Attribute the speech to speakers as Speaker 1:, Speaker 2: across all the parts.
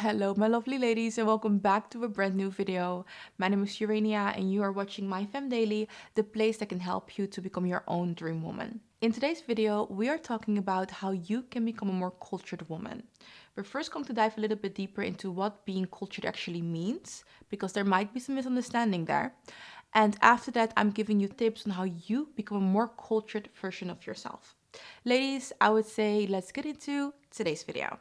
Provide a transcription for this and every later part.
Speaker 1: Hello, my lovely ladies, and welcome back to a brand new video. My name is Urania, and you are watching My Fem Daily, the place that can help you to become your own dream woman. In today's video, we are talking about how you can become a more cultured woman. We're first going to dive a little bit deeper into what being cultured actually means, because there might be some misunderstanding there. And after that, I'm giving you tips on how you become a more cultured version of yourself. Ladies, I would say let's get into today's video.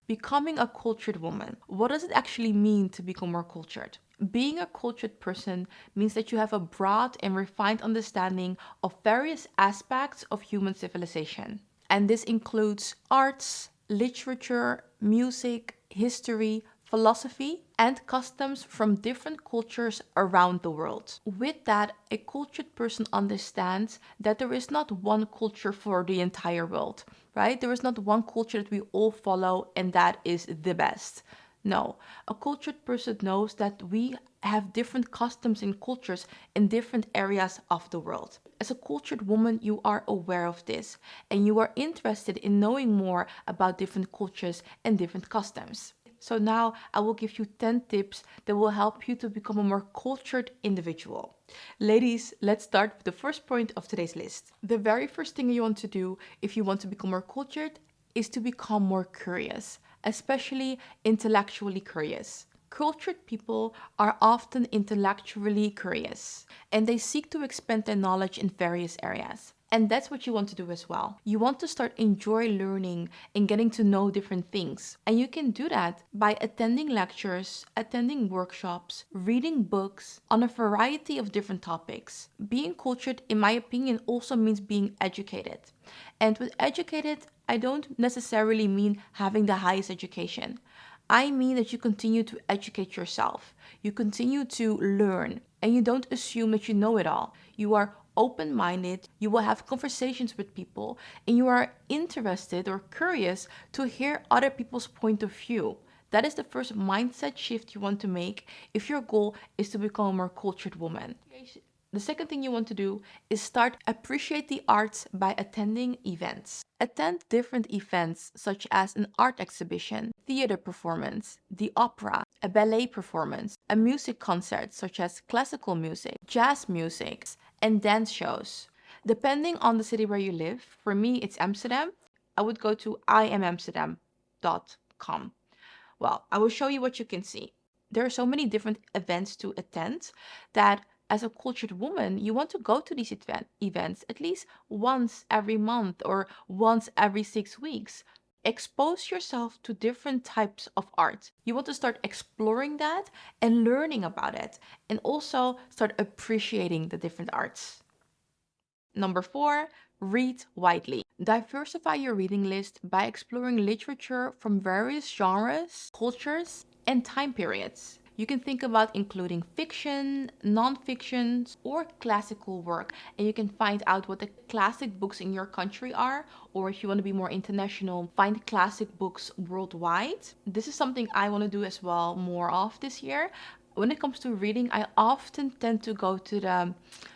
Speaker 1: Becoming a cultured woman. What does it actually mean to become more cultured? Being a cultured person means that you have a broad and refined understanding of various aspects of human civilization. And this includes arts, literature, music, history, philosophy, and customs from different cultures around the world. With that, a cultured person understands that there is not one culture for the entire world, right? There is not one culture that we all follow and that is the best. No, a cultured person knows that we have different customs and cultures in different areas of the world. As a cultured woman, you are aware of this and you are interested in knowing more about different cultures and different customs. So now I will give you 10 tips that will help you to become a more cultured individual. Ladies, let's start with the first point of today's list. The very first thing you want to do if you want to become more cultured is to become more curious, especially intellectually curious. Cultured people are often intellectually curious and they seek to expand their knowledge in various areas. And that's what you want to do as well. You want to start enjoy learning and getting to know different things. And you can do that by attending lectures, attending workshops, reading books on a variety of different topics. Being cultured, in my opinion, also means being educated. And with educated, I don't necessarily mean having the highest education. I mean that you continue to educate yourself. You continue to learn and you don't assume that you know it all. You are open-minded, you will have conversations with people, and you are interested or curious to hear other people's point of view. That is the first mindset shift you want to make if your goal is to become a more cultured woman. The second thing you want to do is start appreciate the arts by attending events. Attend different events such as an art exhibition, theater performance, the opera, a ballet performance, a music concert such as classical music, jazz music, and dance shows. Depending on the city where you live, for me it's Amsterdam, I would go to imamsterdam.com. Well, I will show you what you can see. There are so many different events to attend that as a cultured woman, you want to go to these events at least once every month or once every 6 weeks. Expose yourself to different types of art. You want to start exploring that and learning about it, and also start appreciating the different arts. Number 4, read widely. Diversify your reading list by exploring literature from various genres, cultures, and time periods. You can think about including fiction, non-fiction, or classical work, and you can find out what the classic books in your country are, or if you want to be more international, find classic books worldwide. This is something I want to do as well more of this year. When it comes to reading, I often tend to go to the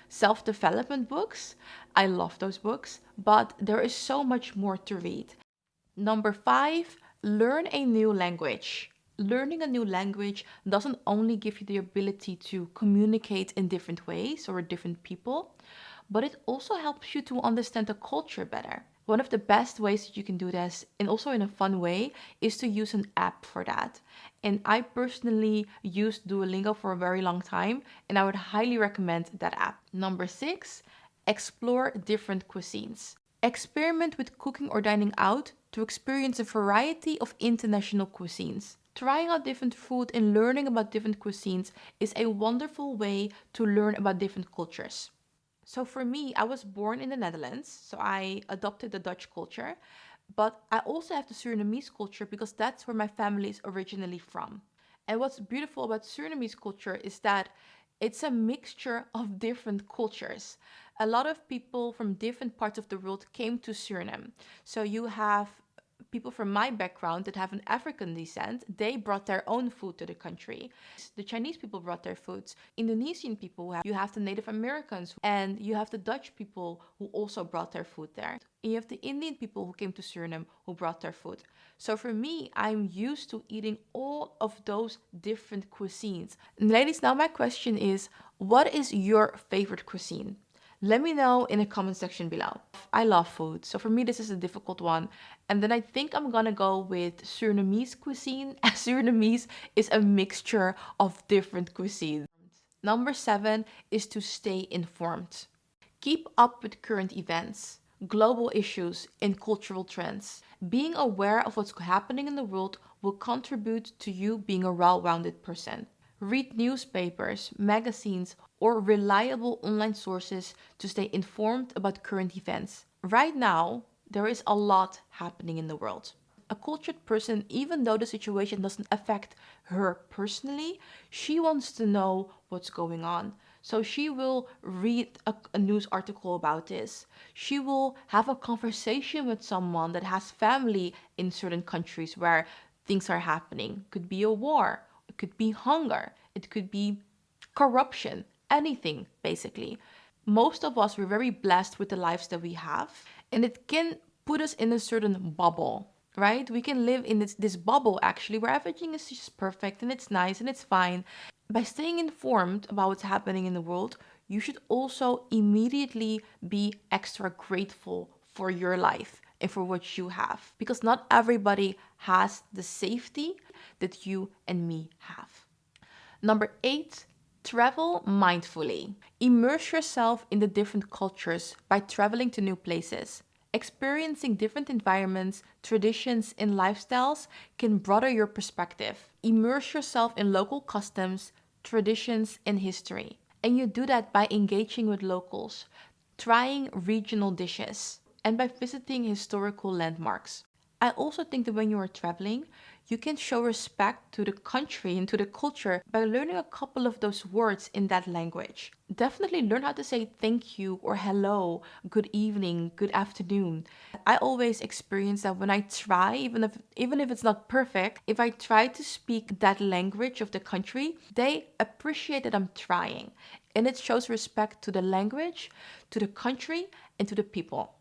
Speaker 1: self-development books. I love those books, but there is so much more to read. Number 5, learn a new language. Learning a new language doesn't only give you the ability to communicate in different ways or with different people, but it also helps you to understand the culture better. One of the best ways that you can do this, and also in a fun way, is to use an app for that. And I personally used Duolingo for a very long time, and I would highly recommend that app. Number 6, explore different cuisines. Experiment with cooking or dining out to experience a variety of international cuisines. Trying out different food and learning about different cuisines is a wonderful way to learn about different cultures. So for me, I was born in the Netherlands, so I adopted the Dutch culture, but I also have the Surinamese culture because that's where my family is originally from. And what's beautiful about Surinamese culture is that it's a mixture of different cultures. A lot of people from different parts of the world came to Suriname. So you have People from my background that have an African descent, they brought their own food to the country. The Chinese people brought their foods. Indonesian people, you have the Native Americans, and you have the Dutch people who also brought their food there. And you have the Indian people who came to Suriname who brought their food. So for me, I'm used to eating all of those different cuisines. And ladies, now my question is, what is your favorite cuisine? Let me know in the comment section below. I love food, so for me this is a difficult one. And then I think I'm gonna go with Surinamese cuisine, as Surinamese is a mixture of different cuisines. Number 7 is to stay informed. Keep up with current events, global issues, and cultural trends. Being aware of what's happening in the world will contribute to you being a well-rounded person. Read newspapers, magazines, or reliable online sources to stay informed about current events. Right now, there is a lot happening in the world. A cultured person, even though the situation doesn't affect her personally, she wants to know what's going on. So she will read a news article about this. She will have a conversation with someone that has family in certain countries where things are happening. Could be a war, it could be hunger, it could be corruption, anything basically. Most of us, we're very blessed with the lives that we have, and it can put us in a certain bubble, right? We can live in this bubble actually where everything is just perfect and it's nice and it's fine. By staying informed about what's happening in the world, you should also immediately be extra grateful for your life and for what you have, because not everybody has the safety that you and me have. Number 8, travel mindfully. Immerse yourself in the different cultures by traveling to new places. Experiencing different environments, traditions, and lifestyles can broaden your perspective. Immerse yourself in local customs, traditions, and history. And you do that by engaging with locals, trying regional dishes, and by visiting historical landmarks. I also think that when you are traveling, you can show respect to the country and to the culture by learning a couple of those words in that language. Definitely learn how to say thank you or hello, good evening, good afternoon. I always experience that when I try, even if it's not perfect, if I try to speak that language of the country, they appreciate that I'm trying. And it shows respect to the language, to the country, and to the people.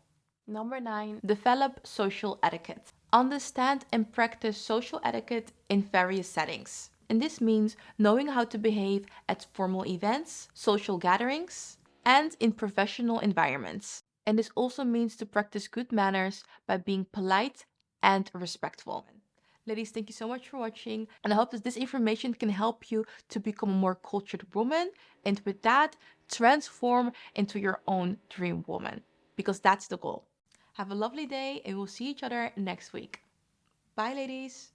Speaker 1: Number 9, develop social etiquette. Understand and practice social etiquette in various settings. And this means knowing how to behave at formal events, social gatherings, and in professional environments. And this also means to practice good manners by being polite and respectful. Ladies, thank you so much for watching, and I hope that this information can help you to become a more cultured woman, and with that, transform into your own dream woman, because that's the goal. Have a lovely day, and we'll see each other next week. Bye, ladies.